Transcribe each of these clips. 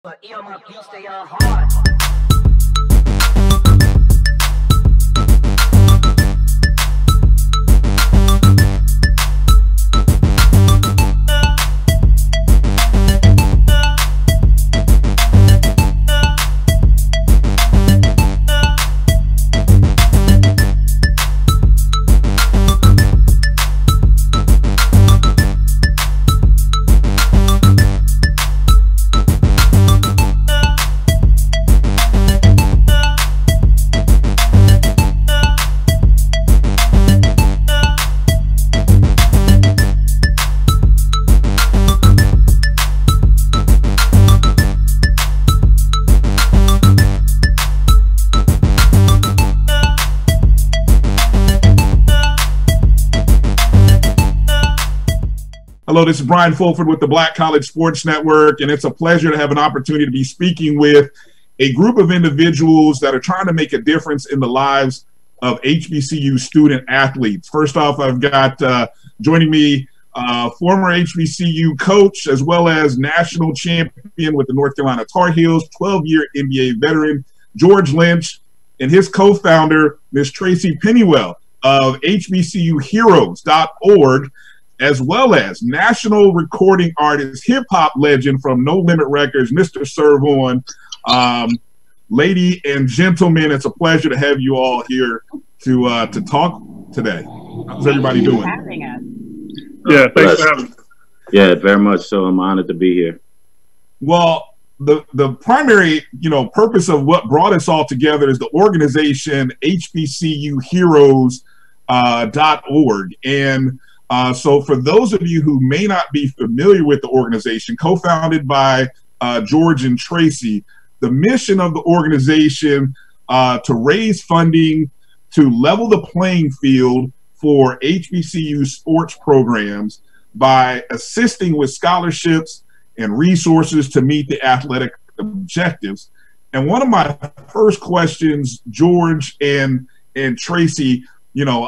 But my beats, they are hard. Hello, this is Bryan with the Black College Sports Network, and it's a pleasure to have an opportunity to be speaking with a group of individuals that are trying to make a difference in the lives of HBCU student athletes. First off, I've got joining me former HBCU coach as well as national champion with the North Carolina Tar Heels, 12-year NBA veteran, George Lynch, and his co-founder, Ms. Tracey Pennywell of HBCU Heroes.org, as well as national recording artist, hip-hop legend from No Limit Records, Mr. Serv-On. Lady and gentlemen, it's a pleasure to have you all here to talk today. How's everybody doing? Thanks for having us. Yeah, thanks for having us. Yeah, very much so. I'm honored to be here. Well, the primary purpose of what brought us all together is the organization HBCU Heroes.org. And so for those of you who may not be familiar with the organization, co-founded by George and Tracey, the mission of the organization to raise funding to level the playing field for HBCU sports programs by assisting with scholarships and resources to meet the athletic objectives. And one of my first questions, George and Tracey,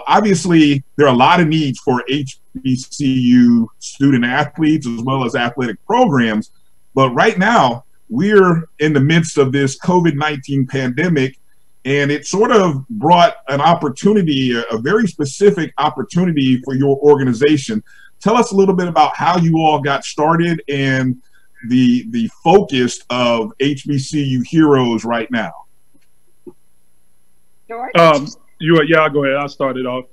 obviously there are a lot of needs for HBCU student athletes as well as athletic programs, but right now we're in the midst of this COVID-19 pandemic, and it sort of brought an opportunity, a very specific opportunity for your organization. Tell us a little bit about how you all got started and the focus of HBCU Heroes right now. George? Yeah, I'll go ahead. I'll start it off.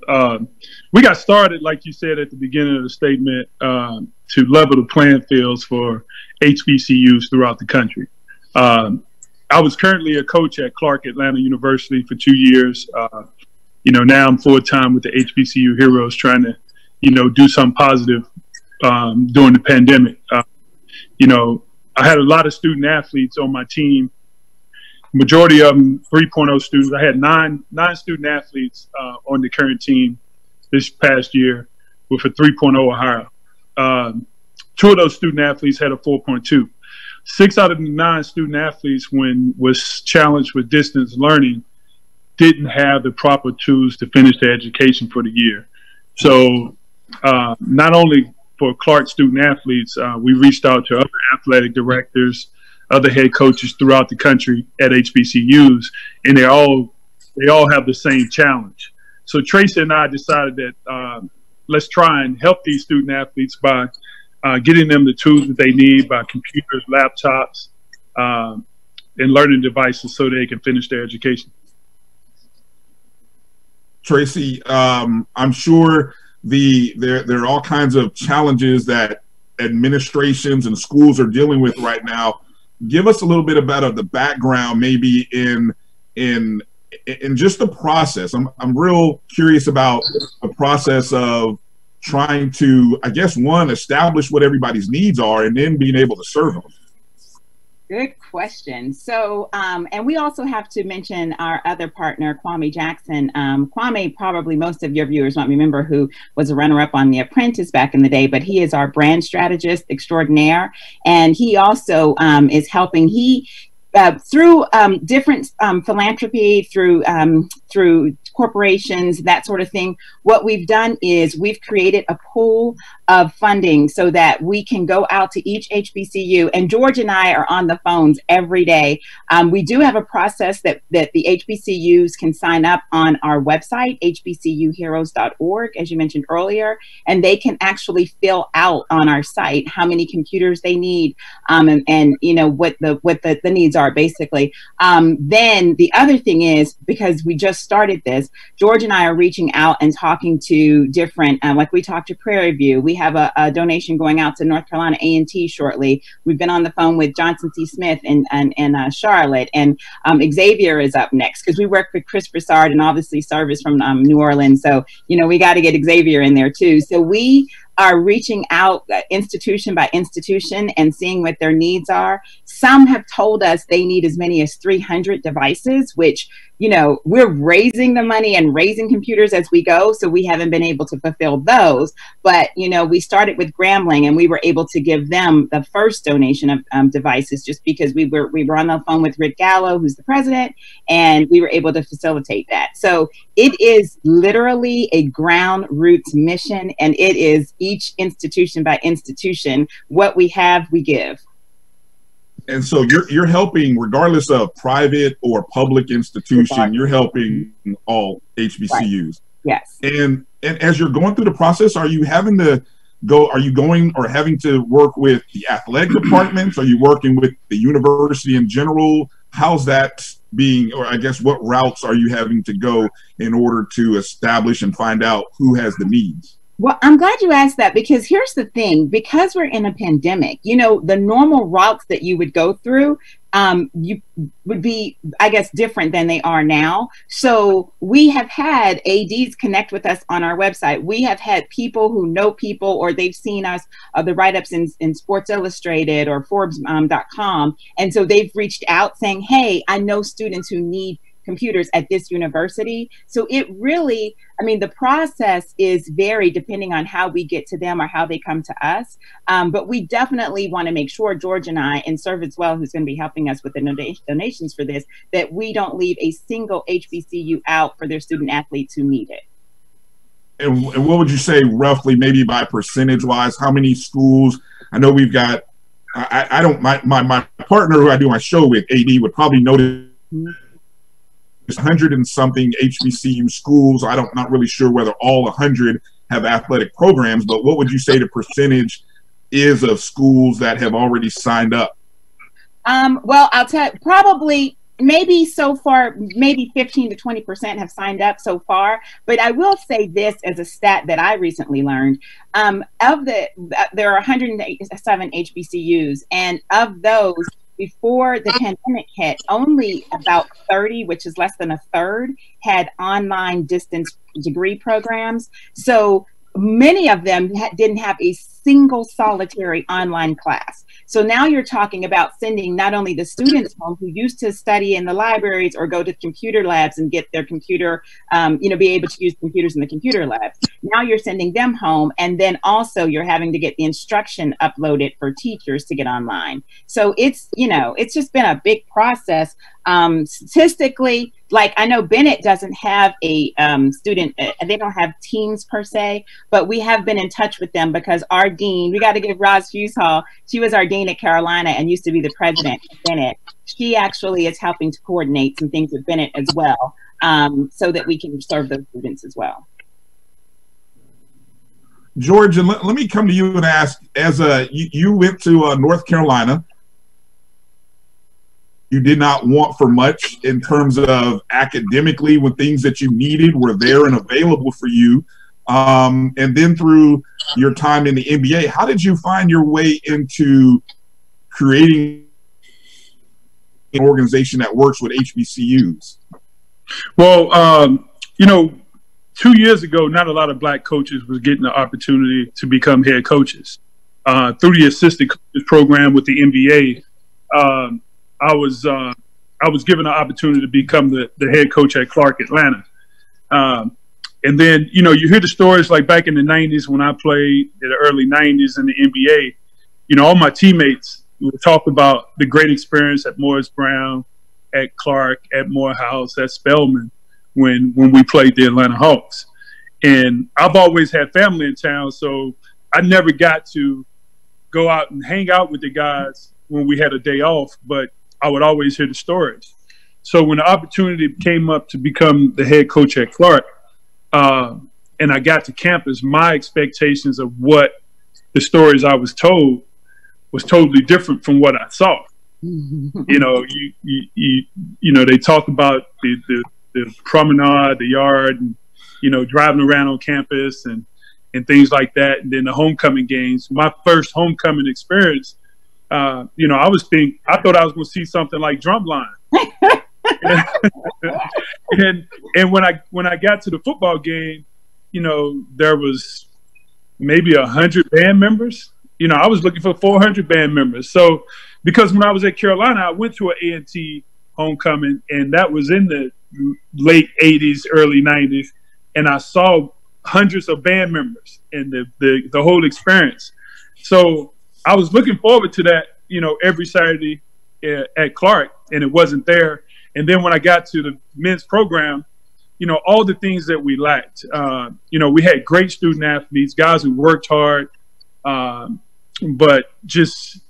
We got started, like you said at the beginning of the statement, to level the playing fields for HBCUs throughout the country. I was currently a coach at Clark Atlanta University for 2 years. Now I'm full-time with the HBCU Heroes, trying to, do something positive during the pandemic. I had a lot of student athletes on my team. Majority of them 3.0 students. I had nine student athletes on the current team this past year with a 3.0 or higher. 2 of those student athletes had a 4.2. 6 out of the 9 student athletes, when was challenged with distance learning, didn't have the proper tools to finish their education for the year. So not only for Clark student athletes, we reached out to other athletic directors, other head coaches throughout the country at HBCUs, and they all have the same challenge. So Tracey and I decided that let's try and help these student athletes by getting them the tools that they need, by computers, laptops, and learning devices so they can finish their education. Tracey, I'm sure there are all kinds of challenges that administrations and schools are dealing with right now. Give us a little bit about the background, maybe in just the process. I'm real curious about the process of trying to, I guess, one, establish what everybody's needs are, and then being able to serve them. Good question. So, and we also have to mention our other partner, Kwame Jackson. Kwame, probably most of your viewers might remember, who was a runner-up on The Apprentice back in the day, but he is our brand strategist extraordinaire. And he also is helping, through different philanthropy, through corporations, that sort of thing. What we've done is we've created a pool of funding so that we can go out to each HBCU. And George and I are on the phones every day. We do have a process that the HBCUs can sign up on our website, hbcuheroes.org, as you mentioned earlier, and they can actually fill out on our site how many computers they need, and you know what the needs are basically. Then the other thing is, because we just started this, George and I are reaching out and talking to different, like we talked to Prairie View. We have a donation going out to North Carolina A&T shortly. We've been on the phone with Johnson C. Smith in Charlotte, and Xavier is up next because we work with Chris Broussard and obviously Service from New Orleans. So, you know, we got to get Xavier in there too. So we are reaching out institution by institution and seeing what their needs are. Some have told us they need as many as 300 devices, which, you know, we're raising the money and raising computers as we go, so we haven't been able to fulfill those. But, you know, we started with Grambling and we were able to give them the first donation of devices just because we were on the phone with Rick Gallo, who's the president, and we were able to facilitate that. So it is literally a ground roots mission, and it is each institution by institution. What we have, we give. And so you're helping, regardless of private or public institution, you're helping all HBCUs. Right. Yes. And as you're going through the process, are you having to go? Are you going or having to work with the athletic departments? Are you working with the university in general? How's that being, or I guess what routes are you having to go in order to establish and find out who has the needs? Well, I'm glad you asked that, because here's the thing, because we're in a pandemic, you know, the normal routes that you would go through, you would be, I guess, different than they are now. So we have had ADs connect with us on our website. We have had people who know people, or they've seen us, the write-ups in Sports Illustrated or Forbes.com. And so they've reached out saying, hey, I know students who need computers at this university. So it really, I mean, the process is varied depending on how we get to them or how they come to us. But we definitely want to make sure, George and I, and Serv as well, who's going to be helping us with the donations for this, that we don't leave a single HBCU out for their student athletes who need it. And what would you say roughly, maybe by percentage wise, how many schools? I know we've got, I don't, my partner who I do my show with, AD, would probably notice 100 and something HBCU schools. Not really sure whether all 100 have athletic programs, but what would you say the percentage is of schools that have already signed up? Well, I'll tell you, probably, maybe so far, maybe 15 to 20% have signed up so far. But I will say this as a stat that I recently learned. There are 187 HBCUs, and of those, before the pandemic hit, only about 30, which is less than a third, had online distance degree programs. So many of them didn't have a single solitary online class. So now you're talking about sending not only the students home who used to study in the libraries or go to computer labs and get their computer, you know, be able to use computers in the computer labs. Now you're sending them home, and then also you're having to get the instruction uploaded for teachers to get online. So it's, you know, it's just been a big process. Statistically, like, I know Bennett doesn't have a student, they don't have teams per se, but we have been in touch with them because our dean, we got to give Roz Fusehall, she was our dean at Carolina and used to be the president of Bennett. She actually is helping to coordinate some things with Bennett as well, so that we can serve those students as well. George, and let me come to you and ask, as you went to North Carolina, you did not want for much in terms of academically, when things that you needed were there and available for you. And then through your time in the NBA, how did you find your way into creating an organization that works with HBCUs? Well, you know, 2 years ago, not a lot of black coaches was getting the opportunity to become head coaches. Through the assistant coaches program with the NBA, I was given the opportunity to become the head coach at Clark Atlanta. And then, you know, you hear the stories like back in the 90s when I played, in the early 90s in the NBA, you know, all my teammates would talk about the great experience at Morris Brown, at Clark, at Morehouse, at Spelman when we played the Atlanta Hawks. And I've always had family in town, so I never got to go out and hang out with the guys when we had a day off, but I would always hear the stories. So when the opportunity came up to become the head coach at Clark, and I got to campus, my expectations of what the stories I was told was totally different from what I saw. You know, you know, they talked about the promenade, the yard, and, you know, driving around on campus and things like that. And then the homecoming games. My first homecoming experience, you know, I thought I was going to see something like Drumline. and when I got to the football game, you know, there was maybe 100 band members. You know, I was looking for 400 band members. So, because when I was at Carolina, I went to an A&T homecoming, and that was in the late 80s, early 90s, and I saw hundreds of band members and the whole experience. So I was looking forward to that, you know, every Saturday at Clark, and it wasn't there. And then when I got to the men's program, you know, all the things that we lacked. You know, we had great student athletes, guys who worked hard, but just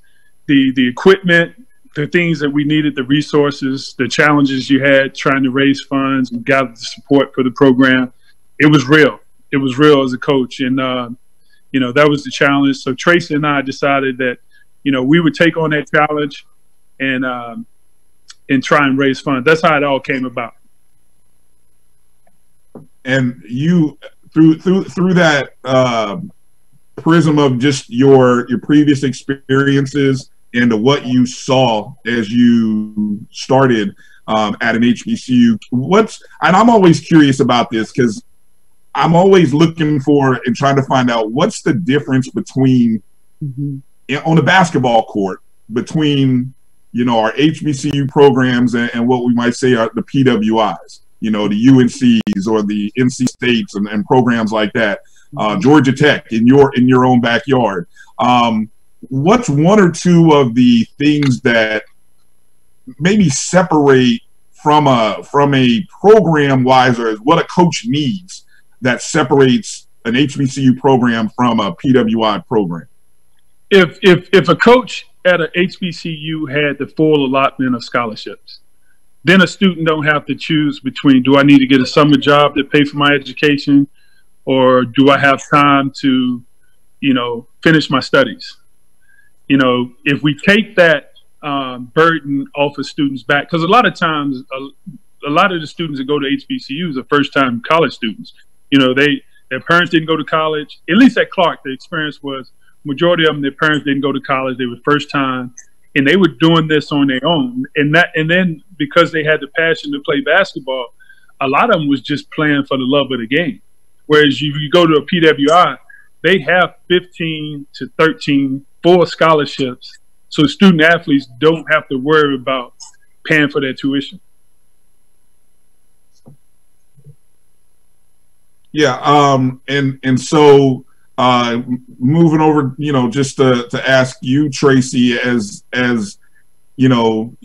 the equipment, the things that we needed, the resources, the challenges you had trying to raise funds and gather the support for the program. It was real. It was real as a coach. And, you know, that was the challenge. So Tracey and I decided that, you know, we would take on that challenge and try and raise funds. That's how it all came about. And you, through that prism of just your previous experiences and what you saw as you started at an HBCU, and I'm always curious about this because I'm always looking for and trying to find out what's the difference between on the basketball court between, you know, our HBCU programs and what we might say are the PWIs, you know, the UNCs or the NC States and programs like that, Georgia Tech in your own backyard. What's one or two of the things that maybe separate from a program wise, or what a coach needs that separates an HBCU program from a PWI program? If a coach at a HBCU had the full allotment of scholarships, then a student don't have to choose between, do I need to get a summer job to pay for my education, or do I have time to, you know, finish my studies? You know, if we take that burden off of students' back, because a lot of times, a lot of the students that go to HBCUs are first-time college students. You know, their parents didn't go to college. At least at Clark, the experience was majority of them, their parents didn't go to college. They were first time, and they were doing this on their own. And then because they had the passion to play basketball, a lot of them was just playing for the love of the game. Whereas if you go to a PWI, they have 15 to 13 full scholarships, so student athletes don't have to worry about paying for their tuition. Yeah, and so moving over, you know, just to ask you, Tracey, as you know,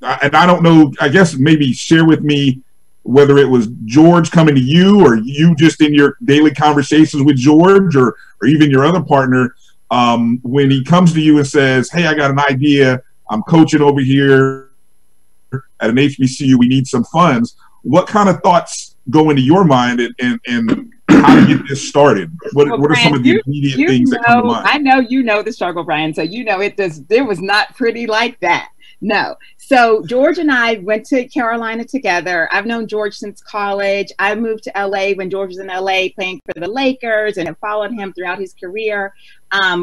and I don't know, I guess maybe share with me whether it was George coming to you or you just in your daily conversations with George or even your other partner, when he comes to you and says, hey, I got an idea, I'm coaching over here at an HBCU, we need some funds. What kind of thoughts go into your mind and how to get this started? What are some of the immediate things that come to mind? I know you know the struggle, Bryan, so you know it was not pretty like that. No. So George and I went to Carolina together. I've known George since college. I moved to LA when George was in LA playing for the Lakers and have followed him throughout his career.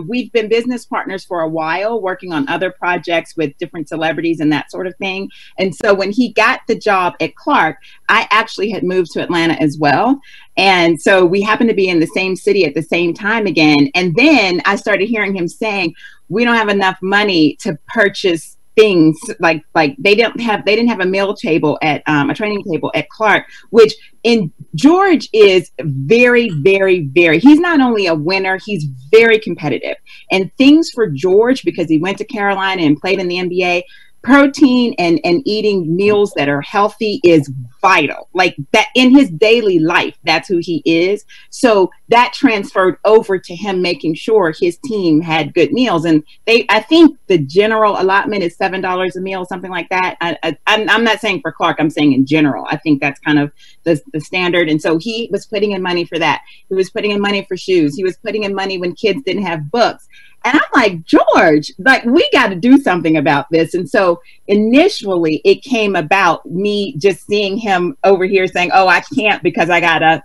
We've been business partners for a while, working on other projects with different celebrities and that sort of thing. And so when he got the job at Clark, I actually had moved to Atlanta as well. And so we happened to be in the same city at the same time again. And then I started hearing him saying, we don't have enough money to purchase things like they didn't have a meal table at a training table at Clark, which in George is very, very, very, he's not only a winner, he's very competitive. And things for George, because he went to Carolina and played in the NBA, protein and eating meals that are healthy is vital. Like that in his daily life, that's who he is. So that transferred over to him making sure his team had good meals. And I think the general allotment is $7 a meal, something like that. I'm not saying for Clark, I'm saying in general. I think that's kind of the standard. And so he was putting in money for that. He was putting in money for shoes. He was putting in money when kids didn't have books. And I'm like, George, like, we got to do something about this. And so initially it came about me just seeing him over here saying, oh, I can't because I gotta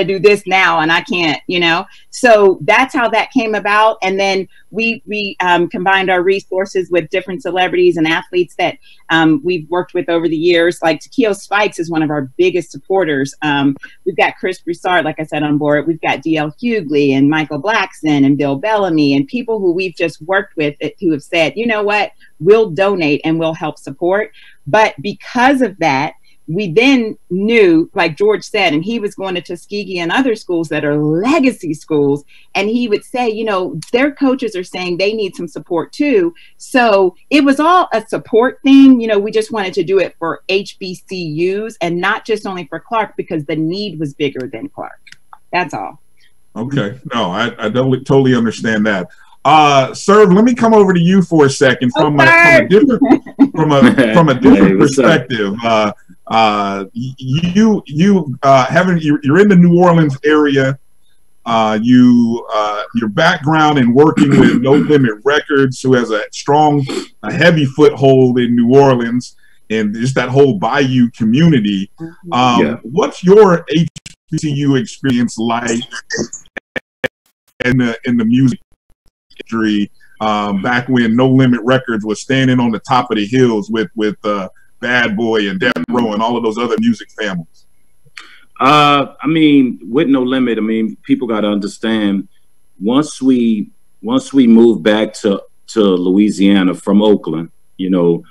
do this now and I can't, you know? So that's how that came about. And then we combined our resources with different celebrities and athletes that we've worked with over the years. Like Takeo Spikes is one of our biggest supporters. We've got Chris Broussard, like I said, on board. We've got DL Hughley and Michael Blackson and Bill Bellamy and people who we've just worked with who have said, you know what, we'll donate and we'll help support. But because of that, we then knew, like George said, and he was going to Tuskegee and other schools that are legacy schools, and he would say, you know, their coaches are saying they need some support too. So it was all a support thing. You know, we just wanted to do it for HBCUs and not just only for Clark because the need was bigger than Clark. That's all. Okay. No, I totally understand that. Serv, let me come over to you for a second from a different perspective. You're in the New Orleans area. Your background in working with No Limit Records, who has a heavy foothold in New Orleans and just that whole Bayou community. What's your HBCU experience like in the music industry back when No Limit Records was standing on the top of the hills with Bad Boy and Death Row and all of those other music families? I mean, with No Limit, I mean, people got to understand, once we moved back to Louisiana from Oakland, you know,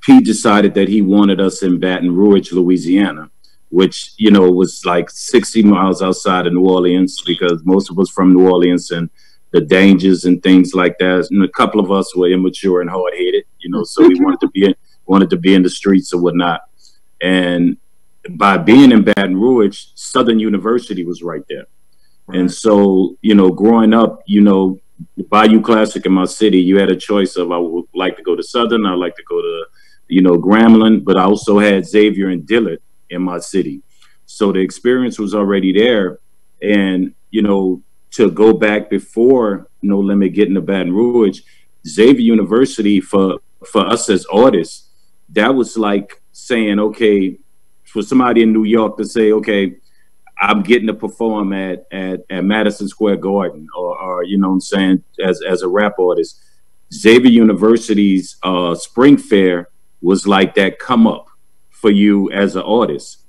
Pete decided that he wanted us in Baton Rouge, Louisiana, which, you know, was like 60 miles outside of New Orleans, because most of us from New Orleans and the dangers and things like that. And a couple of us were immature and hard-headed, you know, so we wanted to be in the streets or whatnot. And by being in Baton Rouge, Southern University was right there. Right. And so, you know, growing up, you know, the Bayou Classic in my city, you had a choice of, I would like to go to Southern, I like to go to, you know, Grambling, but I also had Xavier and Dillard in my city. So the experience was already there. And, you know, to go back before No Limit getting to Baton Rouge, Xavier University for us as artists, that was like saying, okay, for somebody in New York to say, okay, I'm getting to perform at Madison Square Garden, or you know what I'm saying, as a rap artist. Xavier University's Spring Fair was like that come up for you as an artist.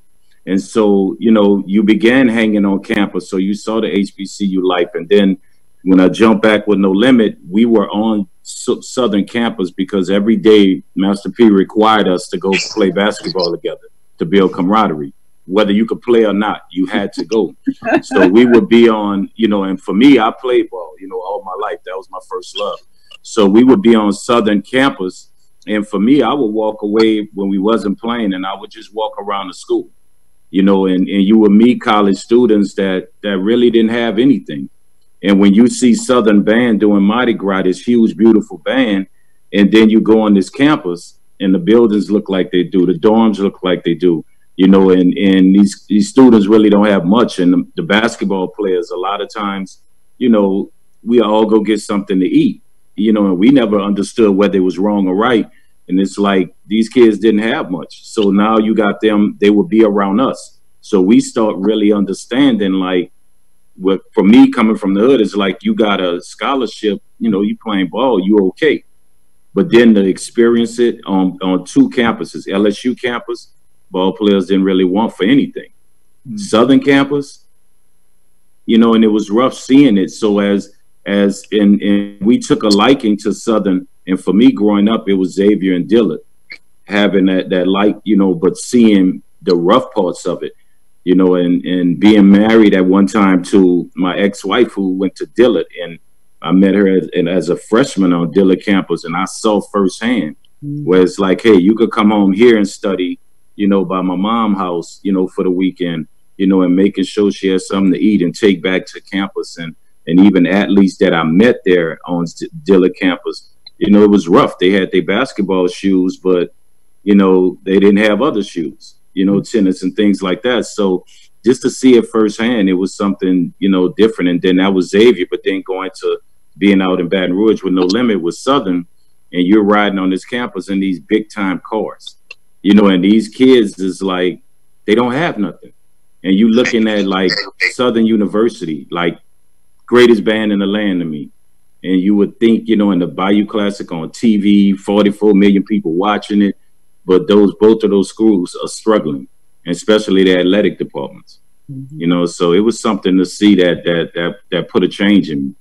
And so, you know, you began hanging on campus, so you saw the HBCU life. And then when I jumped back with No Limit, we were on Southern campus because every day Master P required us to go play basketball together to build camaraderie. Whether you could play or not, you had to go. So we would be on, you know, and for me, I played ball, you know, all my life. That was my first love. So we would be on Southern campus. And for me, I would walk away when we wasn't playing, and I would just walk around the school. You know, and you would meet college students that really didn't have anything. And when you see Southern Band doing Mardi Gras, this huge, beautiful band, and then you go on this campus and the buildings look like they do, the dorms look like they do, you know, and these students really don't have much. And the basketball players, a lot of times, you know, we all go get something to eat, you know, and we never understood whether it was wrong or right. And it's like these kids didn't have much. So now you got them, they would be around us. So we start really understanding, like, what for me coming from the hood is like, you got a scholarship, you know, you playing ball, you okay. But then to experience it on two campuses, LSU campus, ball players didn't really want for anything. Mm-hmm. Southern campus, you know, and it was rough seeing it. So and we took a liking to Southern. And for me growing up, it was Xavier and Dillard having that like, you know, but seeing the rough parts of it, you know, and being married at one time to my ex-wife who went to Dillard. And I met her as a freshman on Dillard campus, and I saw firsthand where it's like, hey, you could come home here and study, you know, by my mom's house, you know, for the weekend, you know, and making sure she has something to eat and take back to campus. And even athletes that I met there on Dillard campus, you know, it was rough. They had their basketball shoes, but, you know, they didn't have other shoes, you know, tennis and things like that. So just to see it firsthand, it was something, you know, different. And then that was Xavier, but then going to being out in Baton Rouge with No Limit with Southern, and you're riding on this campus in these big time cars, you know, and these kids is like, they don't have nothing. And you looking at like Southern University, like greatest band in the land to me. And you would think, you know, in the Bayou Classic on TV, 44 million people watching it, but both of those schools are struggling, especially the athletic departments. You know, so it was something to see that put a change in me.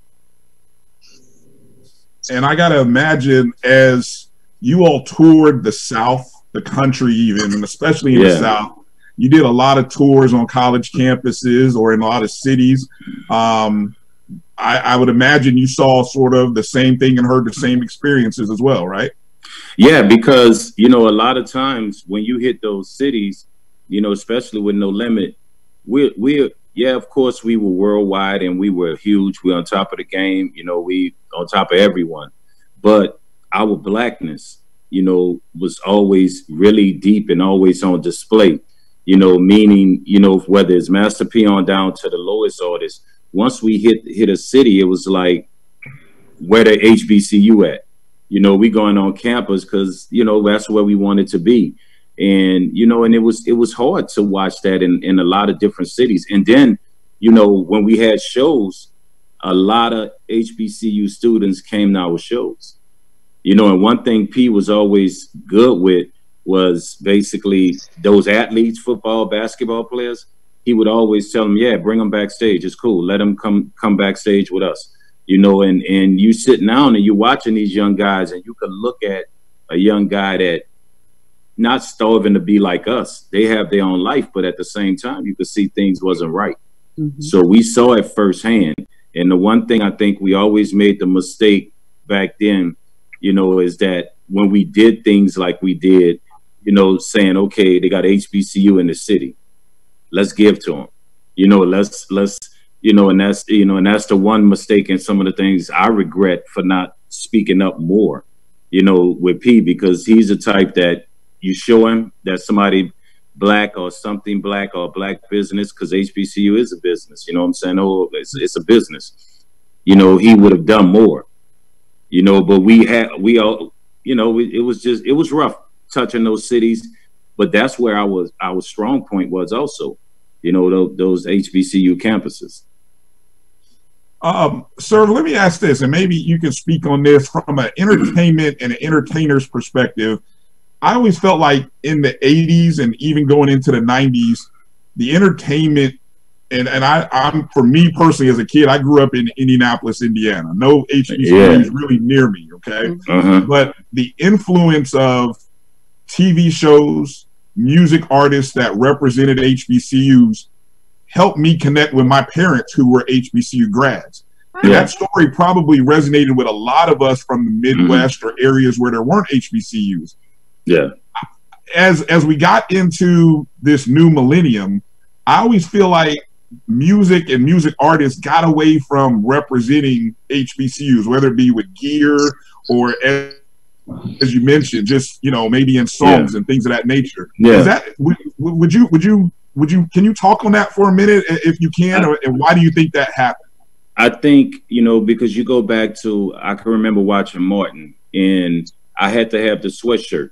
And I got to imagine as you all toured the South, the country even, and especially in the South, you did a lot of tours on college campuses or in a lot of cities. I would imagine you saw sort of the same thing and heard the same experiences as well, right? Yeah, because, you know, a lot of times when you hit those cities, you know, especially with No Limit, we're yeah, of course, we were worldwide and we were huge. We're on top of the game, you know, we on top of everyone. But our blackness, you know, was always really deep and always on display, you know, meaning, you know, whether it's Master P on down to the lowest artists, once we hit a city, it was like, where the HBCU at? You know, we going on campus because, you know, that's where we wanted to be. And, you know, and it was hard to watch that in a lot of different cities. And then, you know, when we had shows, a lot of HBCU students came to our shows. You know, and one thing P was always good with was basically those athletes, football, basketball players. He would always tell them, yeah, bring them backstage. It's cool. Let them come backstage with us. You know, and you sit down and you're watching these young guys, and you could look at a young guy that not starving to be like us. They have their own life, but at the same time, you could see things wasn't right. So we saw it firsthand. And the one thing I think we always made the mistake back then, you know, is that when we did things like we did, you know, saying, okay, they got HBCU in the city, let's give to them, you know, let's, you know, and that's the one mistake and some of the things I regret for not speaking up more, you know, with P, because he's the type that you show him that somebody black or something black or black business, because HBCU is a business, you know what I'm saying? Oh, it's a business. You know, he would have done more, you know, but we all, you know, it was rough touching those cities, but that's where our strong point was also, you know, those HBCU campuses. Sir, let me ask this, and maybe you can speak on this from an entertainment and an entertainer's perspective. I always felt like in the 80s and even going into the 90s, the entertainment, and I'm for me personally as a kid, I grew up in Indianapolis, Indiana. No HBCUs really near me, okay? But the influence of TV shows, music artists that represented HBCUs helped me connect with my parents who were HBCU grads. And that story probably resonated with a lot of us from the Midwest or areas where there weren't HBCUs. Yeah. As we got into this new millennium, I always feel like music and music artists got away from representing HBCUs, whether it be with gear or, as you mentioned, just, you know, maybe in songs and things of that nature. Is that, can you talk on that for a minute if you can, and why do you think that happened? I think, you know, because you go back to, I can remember watching Martin, and I had to have the sweatshirt.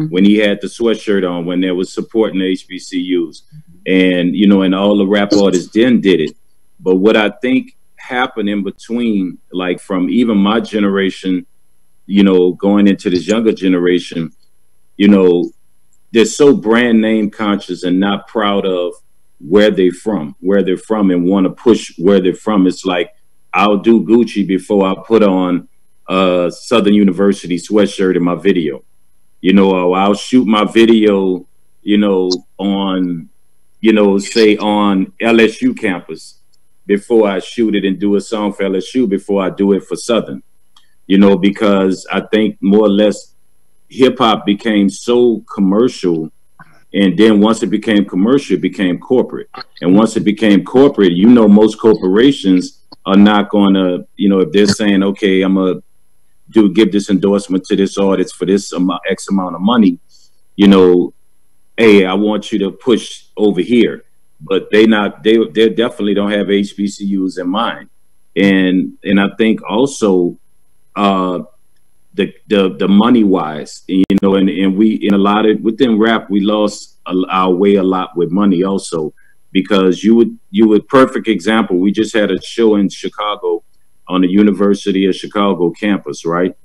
When he had the sweatshirt on, when there was supporting the HBCUs, and, you know, and all the rap artists then did it. But what I think happened in between, like from even my generation, you know, going into this younger generation, you know, they're so brand name conscious and not proud of where they're from, and want to push where they're from. It's like, I'll do Gucci before I put on a Southern University sweatshirt in my video. You know, I'll shoot my video, you know, on, you know, say on LSU campus before I shoot it and do a song for LSU before I do it for Southern, you know, because I think more or less hip hop became so commercial. And then once it became commercial, it became corporate. And once it became corporate, you know, most corporations are not going to, you know, if they're saying, okay, I'm going to give this endorsement to this artist for this X amount of money, you know, hey, I want you to push over here. But they definitely don't have HBCUs in mind. And I think also the money wise, you know, and we in a lot of within rap we lost our way a lot with money also, because you would perfect example, we just had a show in Chicago on the University of Chicago campus, right?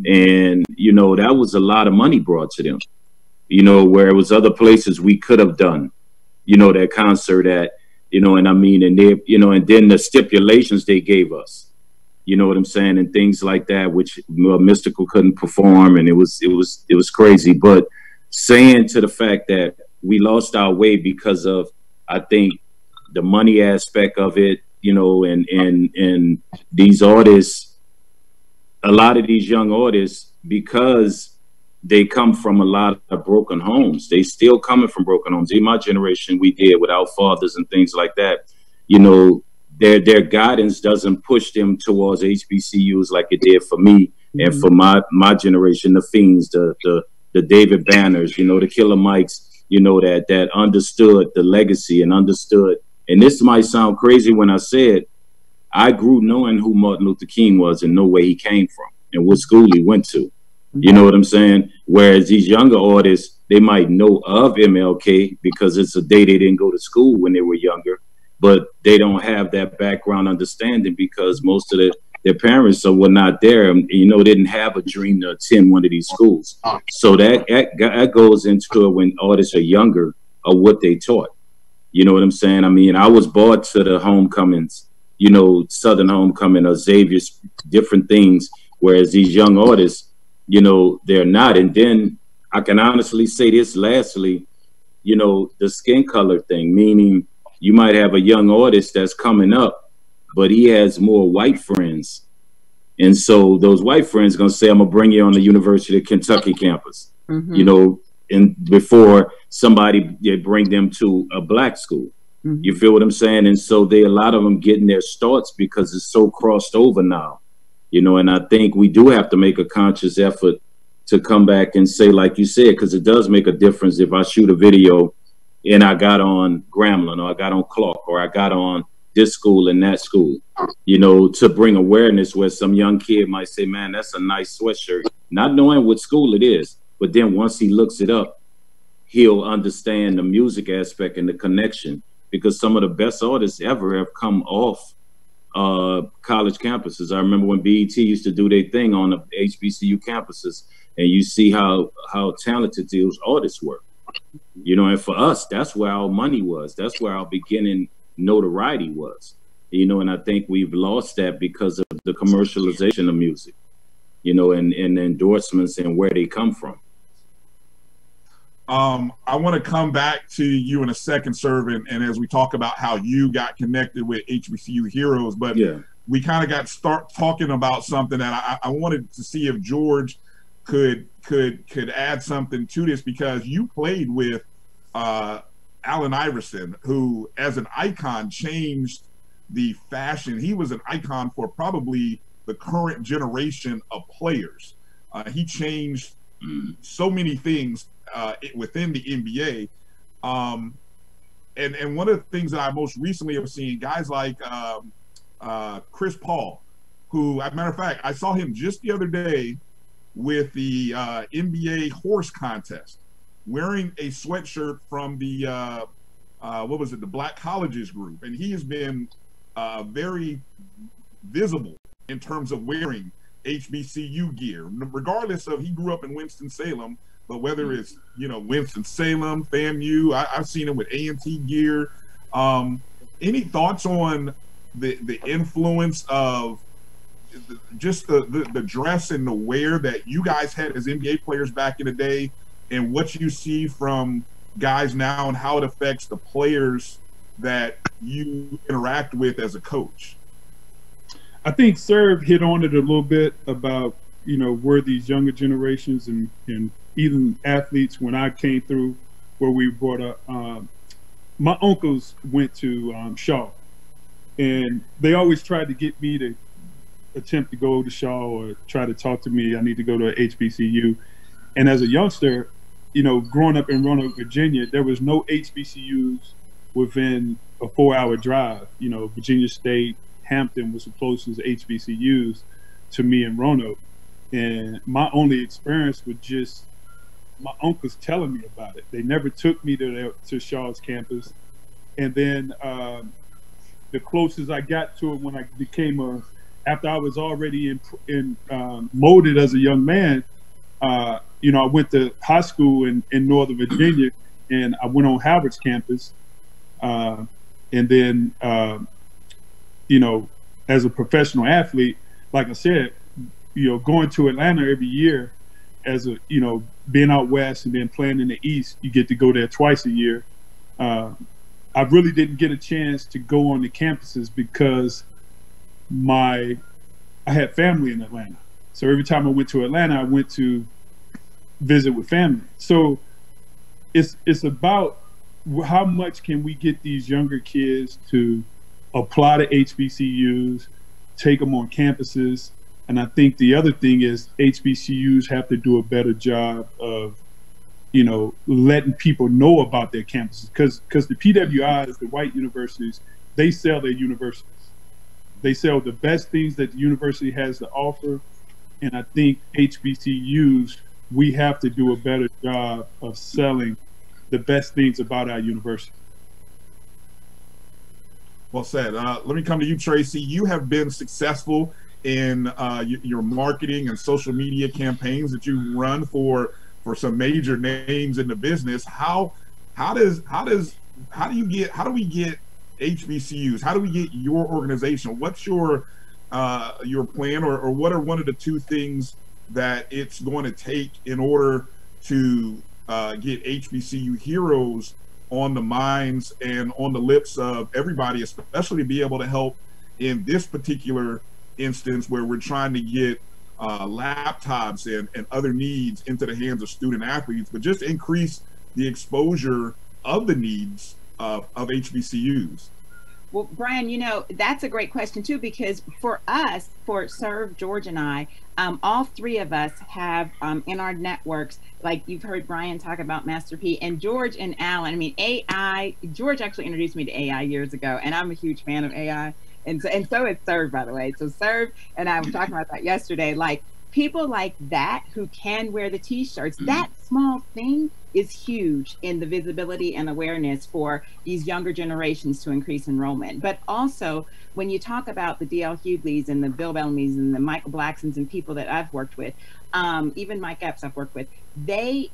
And you know, that was a lot of money brought to them, you know, where it was other places we could have done, you know, that concert at, you know, and I mean, and they, you know, and then the stipulations they gave us, you know what I'm saying, and things like that, which Mystical couldn't perform, and it was crazy. But saying to the fact that we lost our way because of, I think, the money aspect of it, you know, and these artists, a lot of these young artists, because they come from a lot of broken homes. They still coming from broken homes. In my generation, we did without fathers and things like that. You know, their guidance doesn't push them towards HBCUs like it did for me and for my generation, the Fiends, the David Banners, you know, the Killer Mikes, you know, that understood the legacy and understood. And this might sound crazy when I said, I grew knowing who Martin Luther King was and know where he came from and what school he went to. You know what I'm saying? Whereas these younger artists, they might know of MLK because it's a day they didn't go to school when they were younger, but they don't have that background understanding because most of their parents were not there and, you know, didn't have a dream to attend one of these schools. So that goes into it when artists are younger of what they taught. You know what I'm saying? I mean, I was brought to the homecomings, you know, Southern homecoming or Xavier's, different things, whereas these young artists, you know, they're not. And then I can honestly say this lastly, you know, the skin color thing, meaning you might have a young artist that's coming up, but he has more white friends. And so those white friends going to say, I'm going to bring you on the University of Kentucky campus, you know, and before somebody, they bring them to a black school. You feel what I'm saying? And so a lot of them getting their starts because it's so crossed over now. You know, and I think we do have to make a conscious effort to come back and say, like you said, because it does make a difference if I shoot a video and I got on Grambling or I got on Clark or I got on this school and that school, you know, to bring awareness where some young kid might say, man, that's a nice sweatshirt, not knowing what school it is. But then once he looks it up, he'll understand the music aspect and the connection, because some of the best artists ever have come off college campuses. I remember when BET used to do their thing on the HBCU campuses, and you see how talented those artists were. You know, and for us, that's where our money was. That's where our beginning notoriety was. You know, and I think we've lost that because of the commercialization of music, you know, and endorsements and where they come from. I want to come back to you in a second, Serv, and as we talk about how you got connected with HBCU Heroes, but yeah, we kind of got start talking about something that I wanted to see if George could add something to this, because you played with Allen Iverson, who as an icon changed the fashion. He was an icon for probably the current generation of players. He changed so many things within the NBA. And one of the things that I most recently have seen, guys like Chris Paul, who, as a matter of fact, I saw him just the other day with the NBA horse contest, wearing a sweatshirt from the, what was it, the Black Colleges group. And he has been very visible in terms of wearing HBCU gear, regardless of, he grew up in Winston-Salem, but whether it's, you know, Winston-Salem, FAMU, I've seen him with A&T gear. Any thoughts on the influence of just the dress and the wear that you guys had as NBA players back in the day, and what you see from guys now and how it affects the players that you interact with as a coach? I think Serv hit on it a little bit about, where these younger generations and even athletes, when I came through, where we brought up, my uncles went to Shaw, and they always tried to get me to attempt to go to Shaw or try to talk to me. I need to go to a HBCU. And as a youngster, growing up in Roanoke, Virginia, there was no HBCUs within a 4-hour drive. Virginia State, Hampton was the closest HBCUs to me in Roanoke. And my only experience was just my uncles telling me about it. They never took me to Shaw's campus. And then the closest I got to it when I became after I was already molded as a young man, I went to high school in Northern Virginia, and I went on Howard's campus. And then, as a professional athlete, like I said, going to Atlanta every year as being out west and then playing in the East, you get to go there twice a year. I really didn't get a chance to go on the campuses because I had family in Atlanta. So every time I went to Atlanta, I went to visit with family. So it's about how much can we get these younger kids to apply to HBCUs, take them on campuses. And I think the other thing is HBCUs have to do a better job of, letting people know about their campuses. Because the PWIs, the white universities, they sell their universities. They sell the best things that the university has to offer. And I think HBCUs, we have to do a better job of selling the best things about our university. Well said. Let me come to you, Tracey. You have been successful in your marketing and social media campaigns that you run for some major names in the business. How do we get HBCUs? How do we get your organization? What's your plan, or what are one of the two things that it's going to take in order to get HBCU Heroes on the minds and on the lips of everybody, especially to be able to help in this particular instance where we're trying to get laptops and other needs into the hands of student athletes, but just increase the exposure of the needs of HBCUs? Well, Bryan, that's a great question too, because for us, for Serv, George, and I, all three of us have in our networks, like you've heard Bryan talk about Master P, and George and Alan. I mean, AI, George actually introduced me to AI years ago, and I'm a huge fan of AI. And so is Serv, by the way. So Serv and I were talking about that yesterday, like people like that who can wear the t-shirts, that small thing is huge in the visibility and awareness for these younger generations to increase enrollment. But also, when you talk about the D.L. Hugleys and the Bill Bellamy's and the Michael Blacksons and people that I've worked with, even Mike Epps I've worked with, I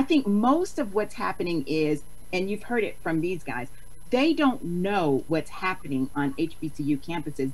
think most of what's happening is, and you've heard it from these guys, they don't know what's happening on HBCU campuses.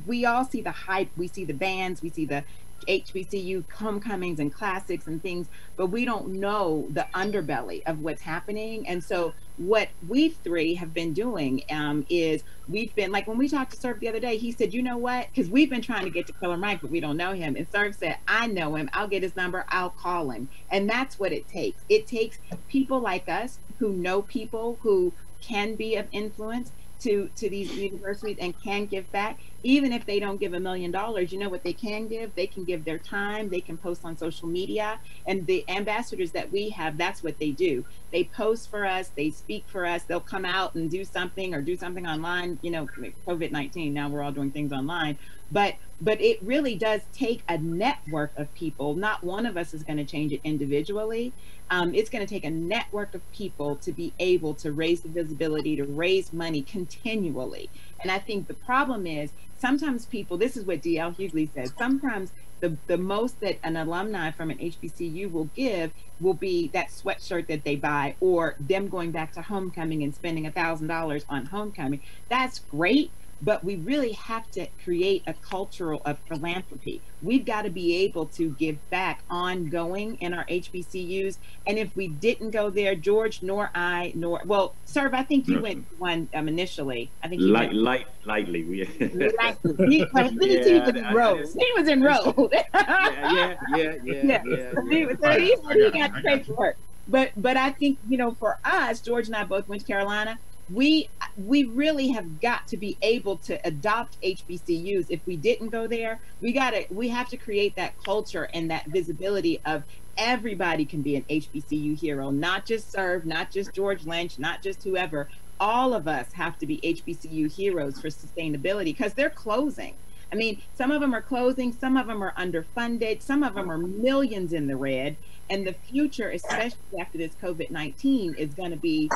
We all see the hype, we see the bands, we see the HBCU homecomings and classics and things, but we don't know the underbelly of what's happening. And so what we three have been doing is we've been, like when we talked to Serv the other day, he said, you know what, because we've been trying to get to Killer Mike, but we don't know him. And Serv said, I know him, I'll get his number, I'll call him. And that's what it takes. It takes people like us who know people who can be of influence to these universities and can give back. Even if they don't give $1 million, you know what they can give? They can give their time, they can post on social media. And the ambassadors that we have, that's what they do. They post for us, they speak for us, they'll come out and do something or do something online. COVID-19, now we're all doing things online. But it really does take a network of people. Not one of us is going to change it individually. It's going to take a network of people to be able to raise the visibility, to raise money continually. And I think the problem is sometimes people, this is what D.L. Hughley said, sometimes the most that an alumni from an HBCU will give will be that sweatshirt that they buy, or them going back to homecoming and spending $1,000 on homecoming. That's great. but we really have to create a culture of philanthropy. We've got to be able to give back ongoing in our HBCUs. And if we didn't go there, George, nor I, nor, well, Serv, I think you went to one initially. I think you went. Lightly. Lightly. He was in Rhodes. He was in Rhodes. Yeah. So he got the paperwork. But I think, you know, for us, George and I both went to Carolina. We really have got to be able to adopt HBCUs. If we didn't go there, we have to create that culture and that visibility of everybody can be an HBCU hero, not just Serv, not just George Lynch, not just whoever. All of us have to be HBCU heroes for sustainability, because they're closing. I mean, some of them are closing, some of them are underfunded, some of them are millions in the red. And the future, especially after this COVID-19, is going to be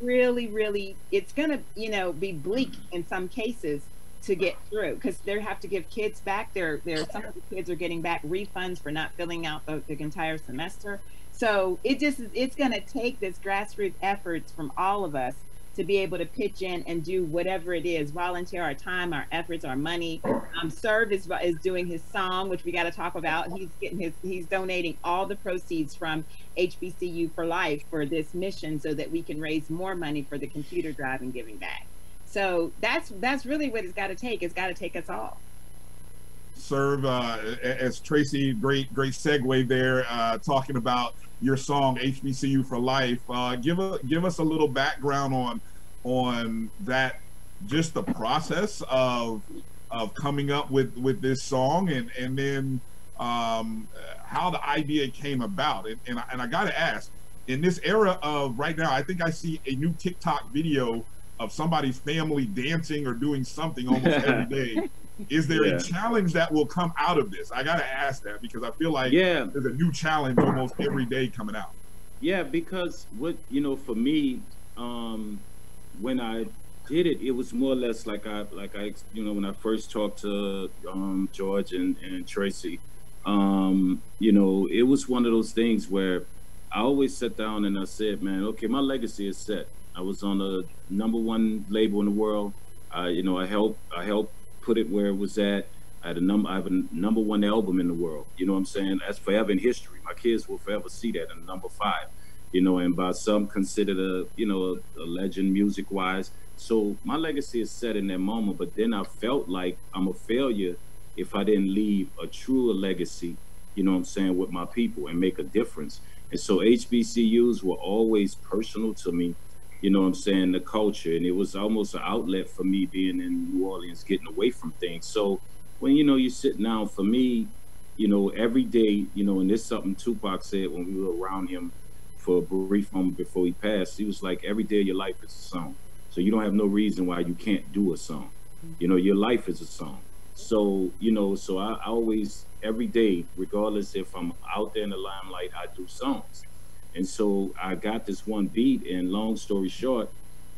really, really, it's going to, you know, be bleak in some cases to get through, because they have to give kids back. Some of the kids are getting back refunds for not filling out the entire semester. So it's going to take this grassroots efforts from all of us to be able to pitch in and do whatever it is, volunteer our time, our efforts, our money. Serv is doing his song, which we got to talk about. He's donating all the proceeds from HBCU for Life for this mission, so that we can raise more money for the computer drive and giving back. So that's really what it's got to take. It's got to take us all. Serv, as Tracey, great segue there, talking about your song HBCU for Life. Give us a little background on that, just the process of coming up with this song, and then how the idea came about. And I got to ask, in this era of right now, I think I see a new TikTok video of somebody's family dancing or doing something almost every day. Is there a challenge that will come out of this? I got to ask that, because I feel like there's a new challenge almost every day coming out. Yeah, because for me, when I did it, it was more or less like I when I first talked to George and Tracey, it was one of those things where I always sat down and I said, man, okay, my legacy is set. I was on the #1 label in the world. I helped put it where it was at. I have a #1 album in the world. You know what I'm saying? That's forever in history. My kids will forever see that in #5. And by some considered a legend music wise. So my legacy is set in that moment. But then I felt like I'm a failure if I didn't leave a truer legacy, with my people and make a difference. And so HBCUs were always personal to me. The culture, and it was almost an outlet for me being in New Orleans, getting away from things. So when, you sit down, for me, every day, and this is something Tupac said when we were around him for a brief moment before he passed. He was like, every day of your life is a song. So you don't have no reason why you can't do a song. Your life is a song. So, so I always, every day, regardless if I'm out there in the limelight, I do songs. And so I got this one beat, and long story short,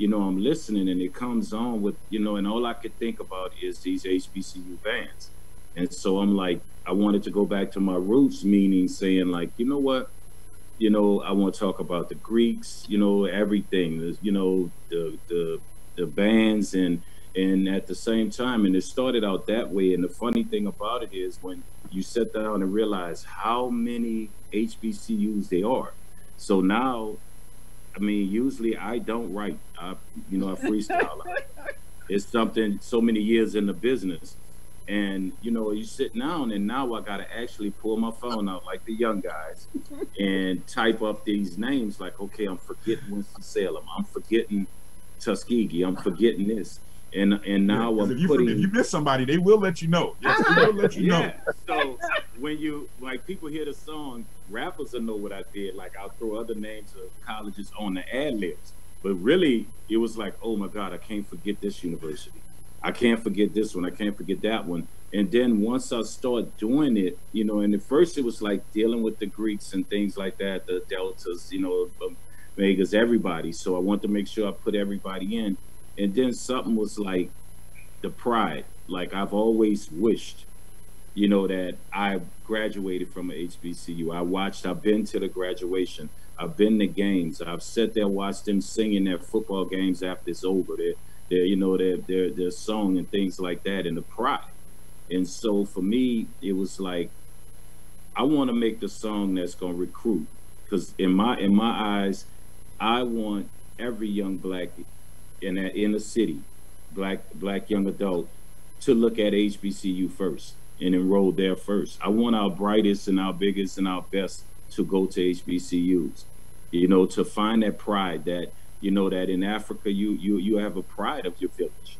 I'm listening, and it comes on with, and all I could think about is these HBCU bands. And so I'm like, I wanted to go back to my roots, meaning saying like, you know what, I want to talk about the Greeks, everything, the bands, and at the same time, and it started out that way. And the funny thing about it is when you sit down and realize how many HBCUs there are. So now, usually I don't write. I freestyle. It's something, so many years in the business. And, you sit down, and now I got to actually pull my phone out like the young guys and type up these names like, okay, I'm forgetting Winston-Salem. I'm forgetting Tuskegee. I'm forgetting this. And now I'm putting... If you miss somebody, they will let you know. Yes, they will let you know. So when people hear the song, rappers will know what I did. Like, I'll throw other names of colleges on the ad-libs. But really, it was like, oh my God, I can't forget this university. I can't forget this one. I can't forget that one. And then once I start doing it, and at first it was like dealing with the Greeks and things like that, the Deltas, Vegas, everybody. So I want to make sure I put everybody in. And then something was like the pride. Like, I've always wished, that I graduated from an HBCU. I've been to the graduation. I've been to games. I've sat there, watched them singing their football games after it's over. their song and things like that, and the pride. And so for me, it was like, I want to make the song that's going to recruit, because in my eyes, I want every young black in the city, black young adult, to look at HBCU first and enroll there first. I want our brightest and our biggest and our best to go to HBCUs, to find that pride that, that in Africa, you have a pride of your village.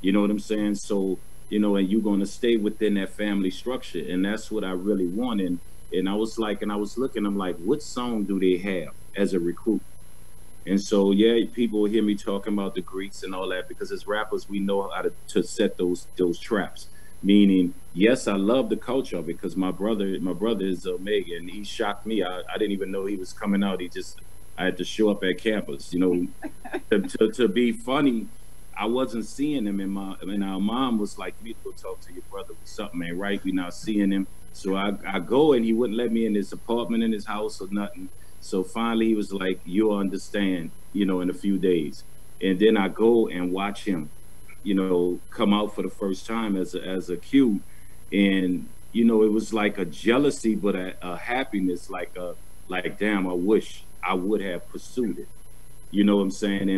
You know what I'm saying? So, and you're going to stay within that family structure. And that's what I really want. And I was looking, I'm like, what song do they have as a recruit? And so, yeah, people hear me talking about the Greeks and all that, because as rappers, we know how to set those traps. Meaning, yes, I love the culture, because my brother is Omega, and he shocked me. I didn't even know he was coming out. I had to show up at campus, to be funny. I wasn't seeing him, and our mom was like, "You need to go talk to your brother. Something ain't right. We're not seeing him." So I go, and he wouldn't let me in his apartment, in his house, or nothing. So finally, he was like, "You'll understand, in a few days." And then I go and watch him, come out for the first time as a Q, and it was like a jealousy, but a happiness, like damn, I wish I would have pursued it. You know what I'm saying?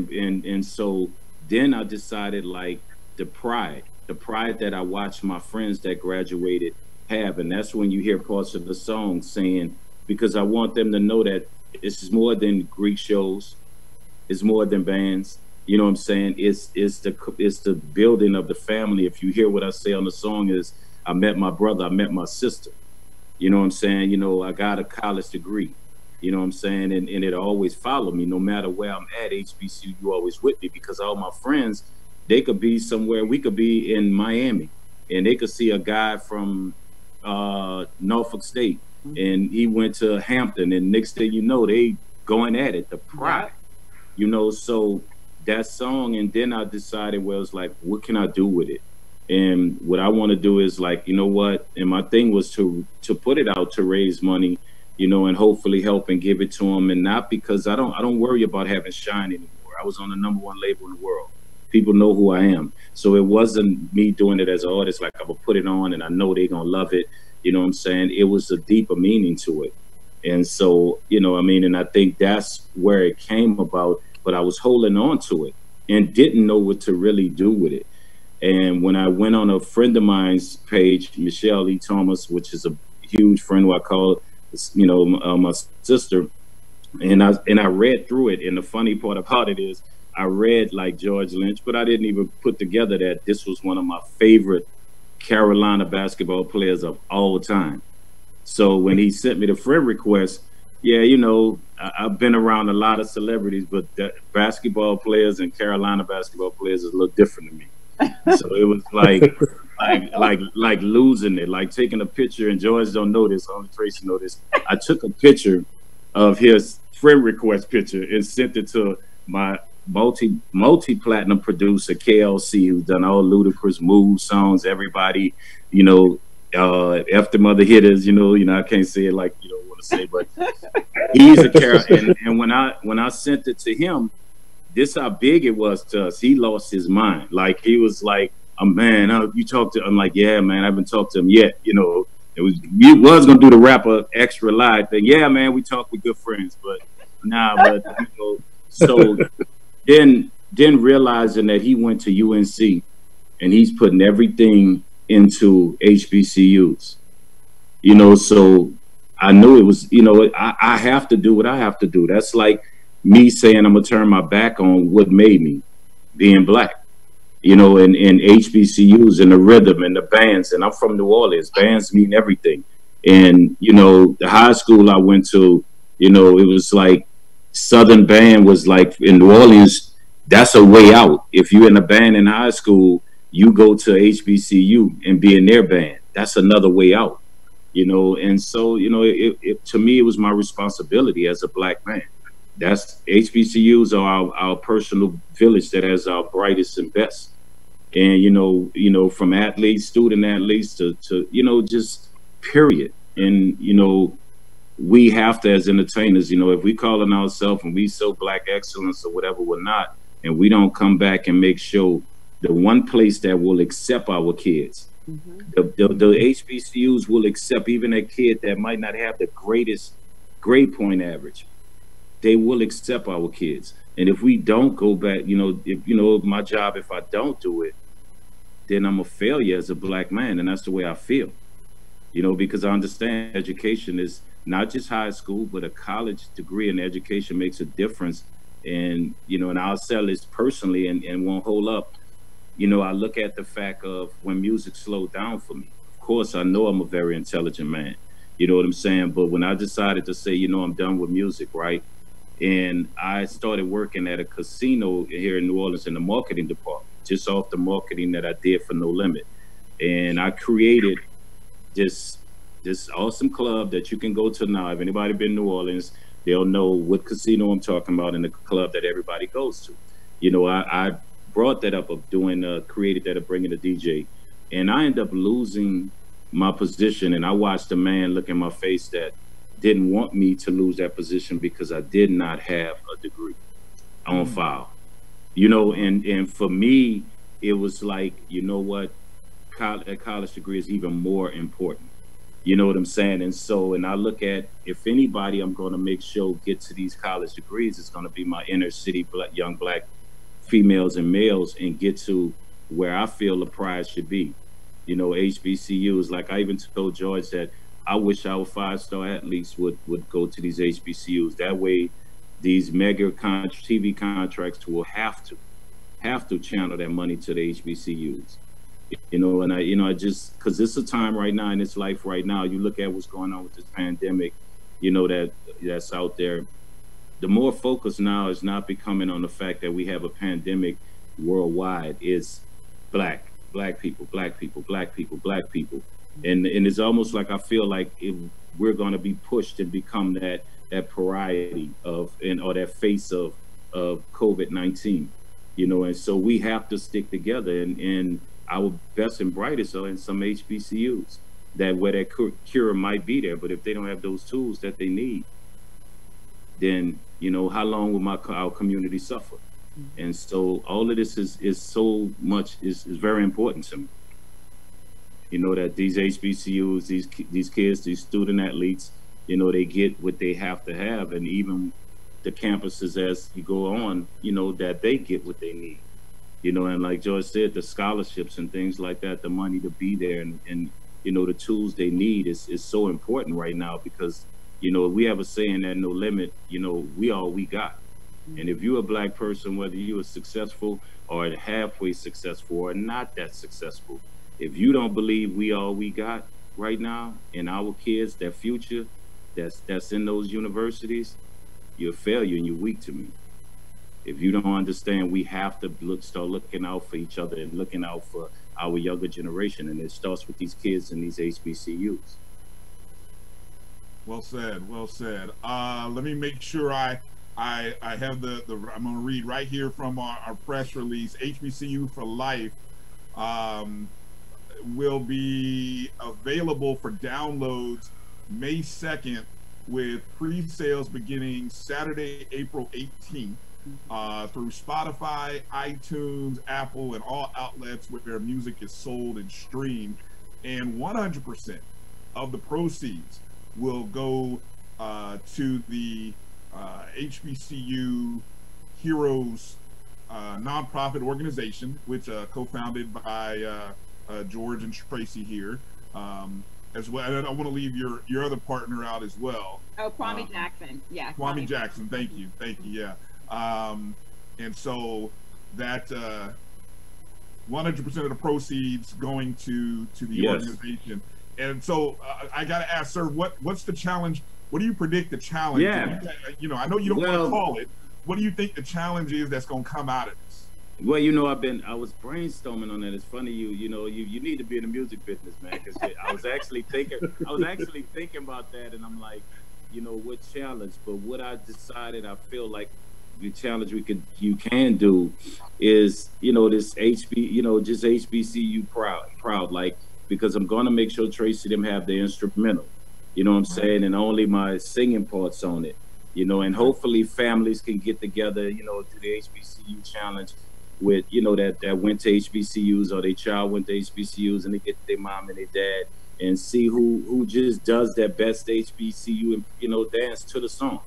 And so then I decided, like, the pride that I watched my friends that graduated have, and that's when you hear parts of the song saying, because I want them to know that it's more than Greek shows, it's more than bands. You know what I'm saying? It's the building of the family. If you hear what I say on the song, is I met my brother, I met my sister. You know what I'm saying? I got a college degree. You know what I'm saying? And it always followed me, no matter where I'm at. HBCU, you always with me, because all my friends, they could be somewhere. We could be in Miami, and they could see a guy from Norfolk State, and he went to Hampton, and next thing you know, they going at it, the pride. So that song, and then I decided, well, it's like, what can I do with it? And what I want to do is, like, what? And my thing was to put it out to raise money, and hopefully help and give it to them. And not because I don't worry about having shine anymore. I was on the #1 label in the world. People know who I am. So it wasn't me doing it as an artist, like, I'm gonna put it on and I know they're gonna love it. You know what I'm saying? It was a deeper meaning to it. And so, and I think that's where it came about, but I was holding on to it and didn't know what to really do with it. And when I went on a friend of mine's page, Michelle E. Thomas, which is a huge friend who I call, my sister, and I read through it. And the funny part about it is, I read like George Lynch, but I didn't even put together that this was one of my favorite Carolina basketball players of all time. So when he sent me the friend request, yeah, I've been around a lot of celebrities, but basketball players and Carolina basketball players is a little different to me. So it was like losing it, like taking a picture, and George don't know this, only Tracy know this. I took a picture of his friend request picture and sent it to my multi-platinum producer, KLC, who's done all Ludacris Move songs, everybody, after Mother Hitters, I can't say it like you don't want to say, but he's a character. And when I sent it to him, this how big it was to us. He lost his mind. Like, he was like, oh, man, you talked to him? I'm like, yeah, man, I haven't talked to him yet. You was gonna do the rapper extra live thing. Yeah, man, we talk with good friends, but nah, but so then realizing that he went to UNC and he's putting everything into HBCUs, so I knew it was, I have to do what I have to do. That's like me saying I'm gonna turn my back on what made me, being black, and HBCUs and the rhythm and the bands. And I'm from New Orleans. Bands mean everything. And, the high school I went to, it was like Southern band was like in New Orleans. That's a way out. If you're in a band in high school, you go to HBCU and be in their band. That's another way out, And so, to me, it was my responsibility as a black man. That's HBCUs are our personal village that has our brightest and best. And, from athletes, student athletes to just period. And, we have to, as entertainers, if we calling ourselves and we so black excellence or whatever we're not, and we don't come back and make sure the one place that will accept our kids, the HBCUs will accept even a kid that might not have the greatest grade point average. They will accept our kids. And if we don't go back, if my job, if I don't do it, then I'm a failure as a Black man. And that's the way I feel, because I understand education is not just high school, but a college degree in education makes a difference. And, and I'll sell this personally and won't hold up. I look at the fact of when music slowed down for me. Of course, I know I'm a very intelligent man. You know what I'm saying? But when I decided to say, I'm done with music, right? And I started working at a casino here in New Orleans in the marketing department, just off the marketing that I did for No Limit. And I created this awesome club that you can go to now. If anybody been in New Orleans, they'll know what casino I'm talking about, and the club that everybody goes to. I brought that up of created that of bringing a DJ. And I ended up losing my position, and I watched a man look in my face that didn't want me to lose that position because I did not have a degree on file. And for me, it was like, a college degree is even more important. You know what I'm saying? And I look at, if anybody I'm going to make sure get to these college degrees, it's going to be my inner city young Black females and males, and get to where I feel the prize should be. HBCUs, like I even told George that I wish our 5-star athletes would go to these HBCUs. That way, these mega TV contracts will have to channel that money to the HBCUs. And I just, because it's a time right now in this life right now, you look at what's going on with this pandemic, that's out there. The more focus now is not becoming on the fact that we have a pandemic worldwide. It's black people. And it's almost like I feel like we're going to be pushed and become that pariah or that face of COVID-19, and so we have to stick together, and our best and brightest are in some HBCUs where that cure might be there. But if they don't have those tools that they need, then, how long will our community suffer? And so all of this is so much, is very important to me. That these HBCUs, these kids, these student athletes, they get what they have to have. And even the campuses, as you go on, that they get what they need. And like George said, the scholarships and things like that, the money to be there, and the tools they need is so important right now, because, we have a saying at No Limit, we all we got. And if you're a Black person, whether you are successful or halfway successful or not that successful, if you don't believe we all we got right now in our kids, that future that's in those universities, you're a failure and you're weak to me. If you don't understand, we have to start looking out for each other and looking out for our younger generation. And it starts with these kids in these HBCUs. Well said. Well said. Let me make sure I have I'm going to read right here from our press release. HBCU for Life will be available for downloads May 2nd, with pre-sales beginning Saturday, April 18th. Through Spotify, iTunes, Apple, and all outlets where music is sold and streamed. And 100% of the proceeds will go to the HBCU Heroes nonprofit organization, which co-founded by George and Tracey here. As well, and I want to leave your other partner out as well. Oh, Kwame Jackson. Yeah. Kwame Jackson. Thank you. Yeah. And so that 100% of the proceeds going to the organization. And so I got to ask, sir, what's the challenge? What do you predict the challenge? Yeah. I know you don't want to call it. What do you think the challenge is that's going to come out of this? Well, I was brainstorming on that. It's funny, you need to be in the music business, man. Because I was actually thinking about that, and I'm like, what challenge? But what I decided, I feel like the challenge you can do is, this just HBCU proud, like, because I'm going to make sure Tracey them have the instrumental, you know what I'm saying, and only my singing parts on it. you know, and hopefully families can get together, you know, do the HBCU challenge with, you know, that went to HBCUs, or their child went to HBCUs, and they get their mom and their dad, and see who just does their best HBCU, and, you know, dance to the song.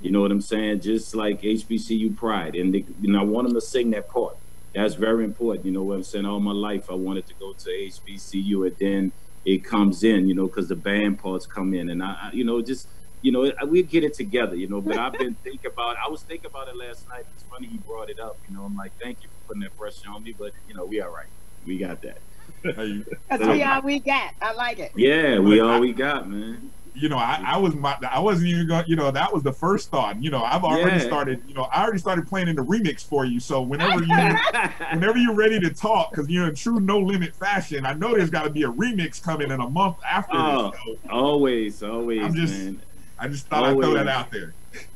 You know what I'm saying? Just like HBCU pride. And they, you know, I want them to sing that part. That's very important. You know what I'm saying? All my life I wanted to go to HBCU, and then it comes in, you know, because the band parts come in, and I you know, just, you know, we get it together, you know. But I've been I was thinking about it last night. It's funny you brought it up, you know. I'm like, thank you for putting that pressure on me, but, you know, we all right. We got that. That's all we got. I like it. Yeah, we all we got, man. You know, I wasn't even going, you know, that was the first thought. You know, I've already started, you know, I already started playing in the remix for you. So whenever you're ready to talk, because you're in true No Limit fashion, I know there's got to be a remix coming in a month after this. So always, man. I just thought I'd throw that out there.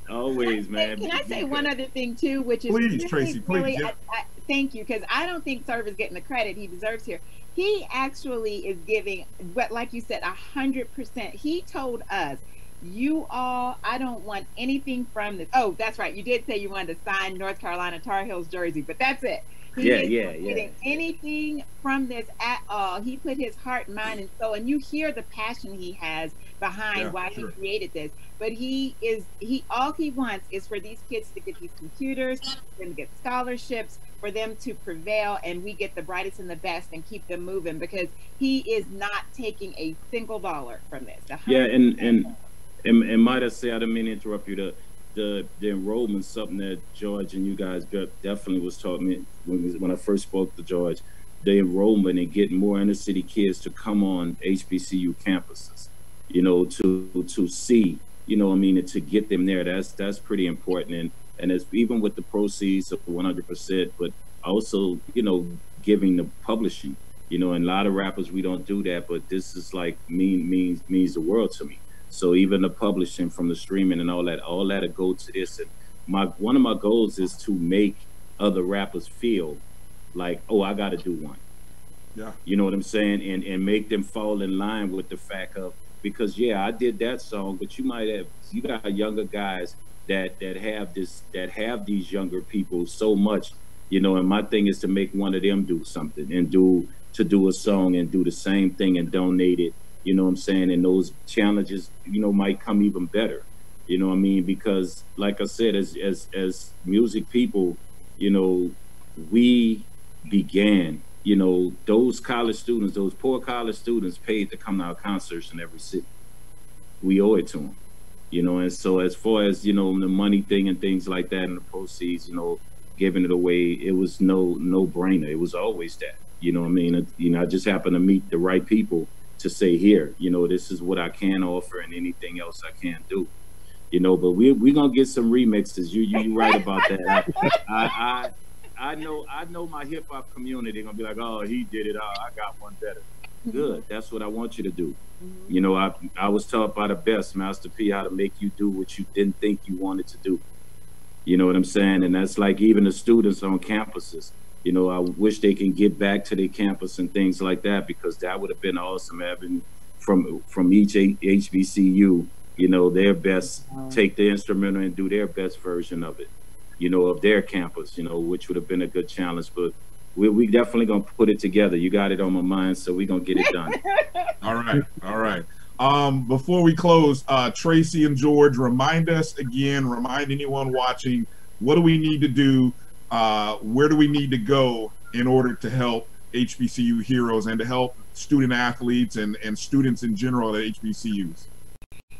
Always, man. Can I say one other thing too, which is please, Tracey, please. Really, thank you, because I don't think Serv is getting the credit he deserves here. He actually is giving, but like you said, 100%. He told us, you all, I don't want anything from this. Oh, that's right. You did say you wanted to sign North Carolina Tar Heels jersey, but that's it. He isn't getting anything from this at all. He put his heart, mind, and soul, and you hear the passion he has behind why he created this. But all he wants is for these kids to get these computers, for them to get scholarships, for them to prevail, and we get the brightest and the best and keep them moving, because he is not taking a single dollar from this. 100%. Yeah, and might I say, I didn't mean to interrupt you. The enrollment, something that George and you guys definitely was taught me when I first spoke to George. The enrollment and getting more inner city kids to come on HBCU campuses, you know, to see, you know, I mean, and to get them there. That's pretty important. And it's even with the proceeds of 100%, but also, you know, giving the publishing, you know, and a lot of rappers, we don't do that, but this is like means the world to me. So even the publishing from the streaming and all that'll go to this. And one of my goals is to make other rappers feel like, oh, I got to do one. Yeah. You know what I'm saying? And make them fall in line with the fact of, because I did that song, but you got younger guys that have these younger people so much, you know, and my thing is to make one of them do something and do a song and do the same thing and donate it. You know what I'm saying? And those challenges, you know, might come even better. You know what I mean? Because like I said, as music people, you know, we began, you know, those college students, those poor college students paid to come to our concerts in every city. We owe it to them, you know. And so as far as, you know, the money thing and things like that and the proceeds, you know, giving it away, it was no brainer. It was always that, you know what I mean? You know, I just happened to meet the right people to say, here, you know, this is what I can offer and anything else I can't do, you know. But we're gonna get some remixes. You right about that. I know my hip hop community gonna be like, oh, he did it. Oh, I got one better. Good. That's what I want you to do. You know, I was taught by the best, Master P, how to make you do what you didn't think you wanted to do. You know what I'm saying? And that's like even the students on campuses. You know, I wish they can get back to their campus and things like that, because that would have been awesome having from each HBCU, you know, their best, take the instrumental and do their best version of it, you know, of their campus, you know, which would have been a good challenge. But we definitely going to put it together. You got it on my mind, so we're going to get it done. All right. Before we close, Tracey and George, remind anyone watching, what do we need to do? Where do we need to go in order to help HBCU Heroes and to help student athletes and students in general at HBCUs?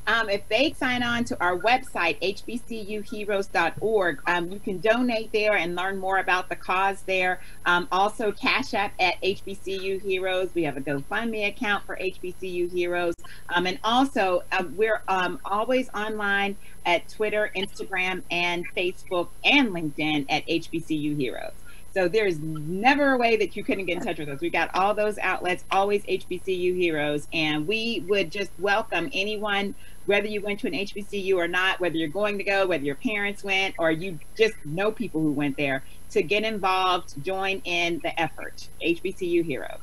If they sign on to our website, hbcuheroes.org, you can donate there and learn more about the cause there. Also, Cash App at HBCU Heroes. We have a GoFundMe account for HBCU Heroes. And also, we're always online at Twitter, Instagram, and Facebook, and LinkedIn at HBCU Heroes. So there's never a way that you couldn't get in touch with us. We got all those outlets, always HBCU Heroes, and we would just welcome anyone, whether you went to an HBCU or not, whether you're going to go, whether your parents went, or you just know people who went there, to get involved, join in the effort. HBCU Heroes.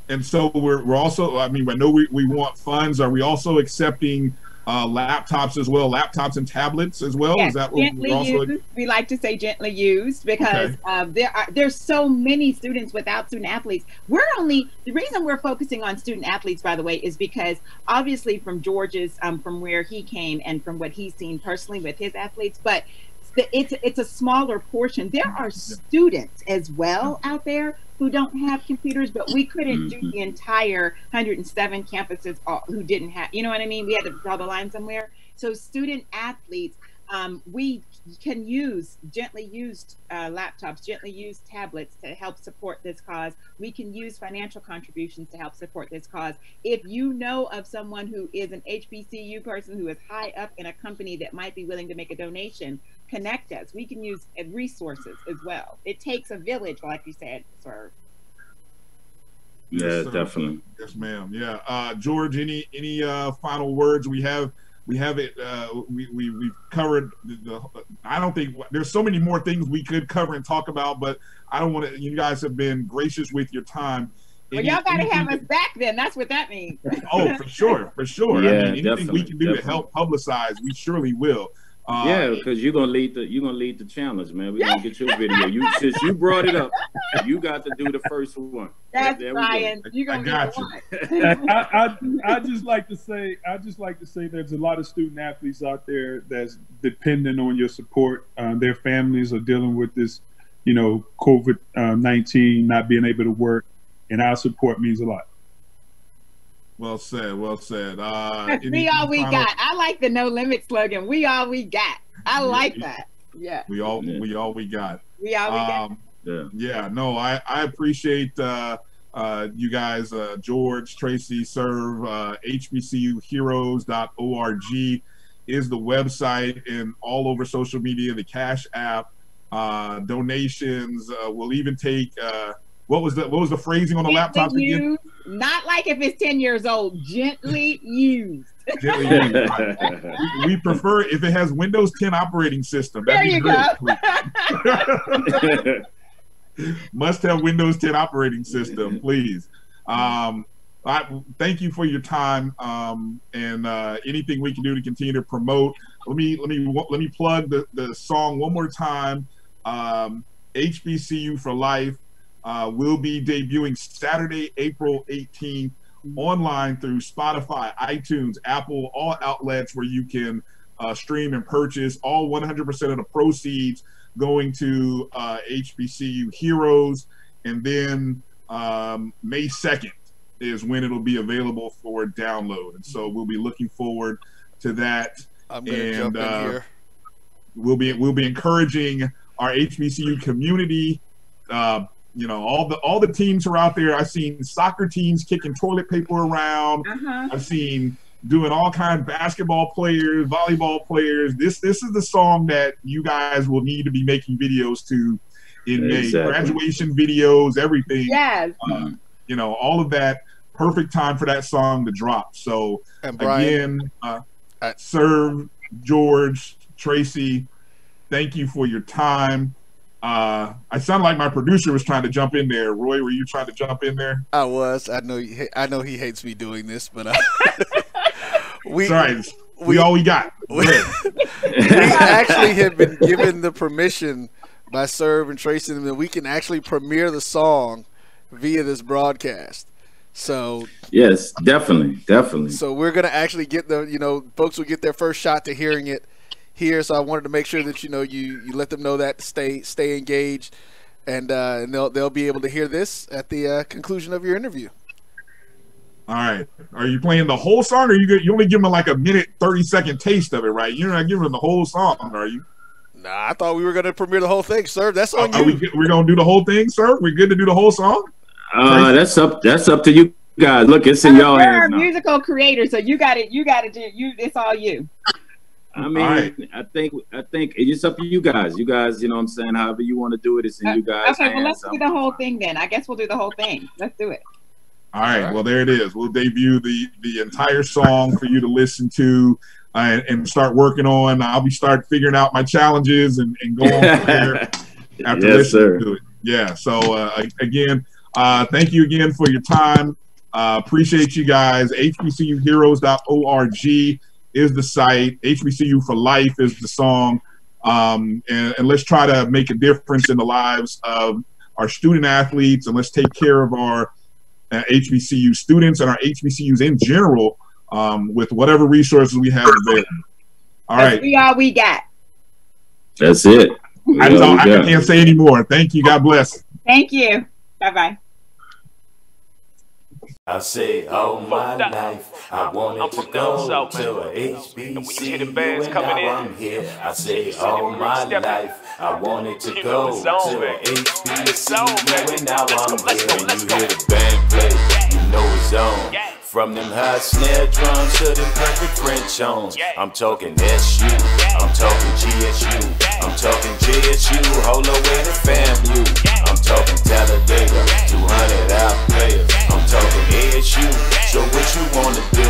And so we're also, I mean, I know we want funds. Are we also accepting laptops as well, laptops and tablets as well. Yes, is that what gently used? We like to say gently used because there's so many students without student athletes. The reason we're focusing on student athletes, by the way, is because obviously from George's, from where he came and from what he's seen personally with his athletes, but it's a smaller portion. There are students as well out there who don't have computers, but we couldn't do the entire 107 campuses who didn't have, you know what I mean? We had to draw the line somewhere. So student athletes, we can use gently used laptops, gently used tablets to help support this cause. We can use financial contributions to help support this cause. If you know of someone who is an HBCU person who is high up in a company that might be willing to make a donation, connect us. We can use resources as well. It takes a village, like you said, sir. Yeah, definitely. Yes, ma'am. Yeah, George. Any final words? We have it. We've covered I don't think there's so many more things we could cover and talk about, but I don't want to. You guys have been gracious with your time. Well, y'all got to have us back then. That's what that means. Oh, for sure. Yeah, I mean, anything we can do to help publicize, we surely will. Yeah, because you're gonna lead the challenge, man. We're gonna get your video. Since you brought it up, you got to do the first one. That's Bryan. You're gonna got you. I just like to say there's a lot of student athletes out there that's dependent on your support. Their families are dealing with this, COVID-19, not being able to work, and our support means a lot. Well said. Well said. We all we got. I like the no limit slogan. We all we got. I like that. Yeah. We all we got. We all we got. Yeah. No, I appreciate you guys, George, Tracey, Serv, HBCU Heroes.org is the website, and all over social media, the Cash App, donations. We'll even take what was the phrasing on the laptop again? Not like if it's 10 years old, gently used. Gently used. We prefer if it has Windows 10 operating system. There you go. Must have Windows 10 operating system, please. Thank you for your time, and anything we can do to continue to promote. Let me plug the song one more time. HBCU for Life. Will be debuting Saturday, April 18th, online through Spotify, iTunes, Apple, all outlets where you can stream and purchase. All 100% of the proceeds going to HBCU Heroes. And then May 2nd is when it'll be available for download. And so we'll be looking forward to that. I'm going to jump in here. We'll be encouraging our HBCU community. All the teams are out there. I've seen soccer teams kicking toilet paper around. I've seen doing all kinds of basketball players, volleyball players. This is the song that you guys will need to be making videos to in May. Graduation videos, everything. Yes. All of that. Perfect time for that song to drop. So and Bryan, again, Serv, George, Tracey, thank you for your time. I sound like my producer was trying to jump in there. Roy, were you trying to jump in there? I was. I know he hates me doing this, but we all we got. We actually have been given the permission by Serv and Tracey that we can actually premiere the song via this broadcast. So yes, definitely. So we're gonna actually get folks will get their first shot to hearing it here. So I wanted to make sure that you let them know that stay engaged, and they'll be able to hear this at the conclusion of your interview. All right. Are you playing the whole song, or you only give them like a minute 30-second taste of it, right? You're not giving them the whole song, are you? Nah, I thought we were gonna premiere the whole thing, sir. That's on you. We're gonna do the whole thing, sir. We're good to do the whole song. That's up to you guys. Look, it's in y'all hands now. You're a musical creator, so you got it. It's all you. I mean, right. I think it's up to you guys. You guys, you know what I'm saying? However you want to do it, it's in you guys' Okay, well, let's do the whole thing then. I guess we'll do the whole thing. Let's do it. All right. Well, there it is. We'll debut the entire song for you to listen to and start working on. I'll start figuring out my challenges and go on from there after listening to it. Yeah. So, again, thank you again for your time. Appreciate you guys. HBCUHeroes.org is the site. HBCU for Life is the song. And let's try to make a difference in the lives of our student athletes, and let's take care of our HBCU students and our HBCUs in general with whatever resources we have available. All right. We all we got. That's it. I can't say any more. Thank you. God bless. Thank you. Bye-bye. I say all my life I wanted to go to a HBCU and now I'm here. I say all my life I wanted to go to a HBCU and now I'm here. When you hear the band play, you know it's on. From them high snare drums to them perfect French horns. I'm talking SU, I'm talking GSU, I'm talking JSU, all the way to FAMU. I'm talking Talladega, 200 out players. I'm talking ASU, so what you wanna do?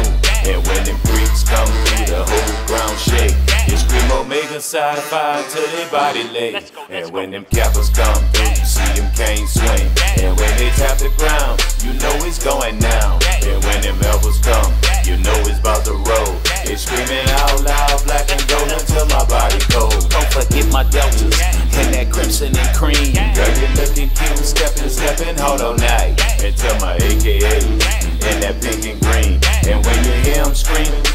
And when them freaks come through, the whole ground shake. You scream Omega Sci-Fi till they body lay. And when them Kappas come through, you see them canes swing. And when they tap the ground, you know it's going down. And when them elbows come, you know it's about to roll. They screaming out loud, black and gold until my body cold. Don't forget my deltas and that crimson and cream. Girl, you looking cute, stepping hard all night. Until my AKA in that pink and green. And when you hear them screaming,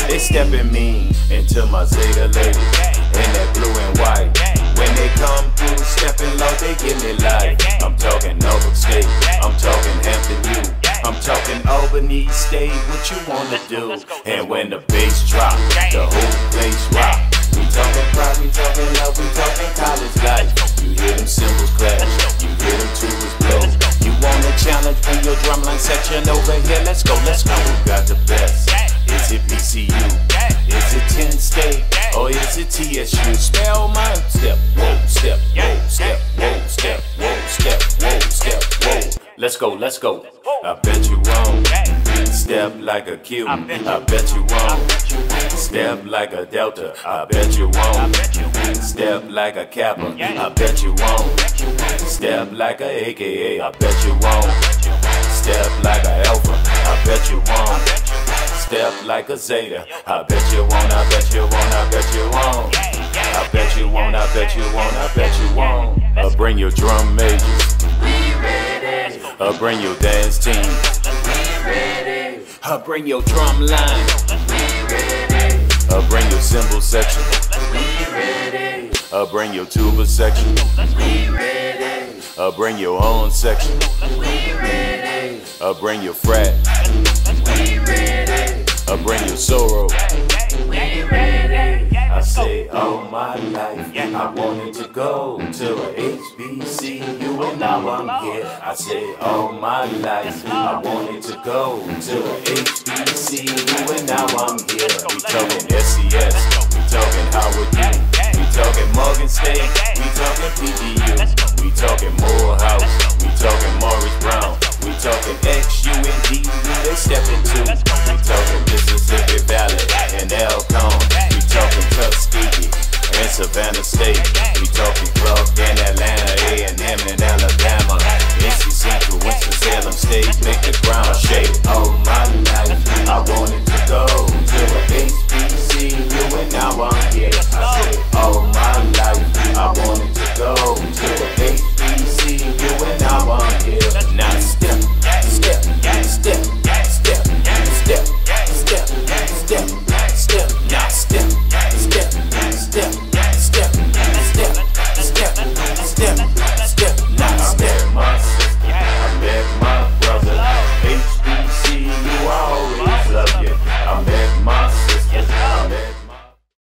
they stepping mean. Until my Zeta lady in that blue and white. When they come through, stepping low, they give me life. I'm talking Norfolk State, I'm talking Hampton U, I'm talking Albany State, what you wanna do? And when the bass drop, the whole place rock. We talking pride, we talking love, we talking college life. You hear them cymbals clash, you hear them tubas blow. You want a challenge, bring your drumline section over here, let's go, let's go. Who got the best? Is it BCU? Is it 10 State? Or is it TSU? Spell mine. Step, whoa, step, whoa, step, whoa, step, whoa, step, whoa, step, whoa. Let's go, let's go. I bet you won't step like a Q. I bet you won't step like a Delta. I bet you won't step like a Kappa. I bet you won't step like a AKA. I bet you won't step like a Alpha. I bet you won't step like a Zeta. I bet you won't, I bet you won't, I bet you won't. I bet you won't, I bet you won't, I bet you won't. Bring your drum majors. Bring your dance team. Bring your drum line. Bring your cymbal section. Bring your tuba section. Bring your horn section. Bring your frat. Bring your sorrow. I say all my life I wanted to go to a HBCU and now I'm here. I say all my life I wanted to go to a HBCU and now I'm here. We talking SES, we talking Howard U, we talking Morgan State, we talking PDU, we talking Morehouse, we talking Morris Brown, we talking XUND, they stepping too. We talking Mississippi Valley and Elkhorn, we talking Tuskegee and Savannah State, we talking Clark and Atlanta, A&M and Alabama, NC Central, Winston-Salem State, make the ground shake. All my life I wanted to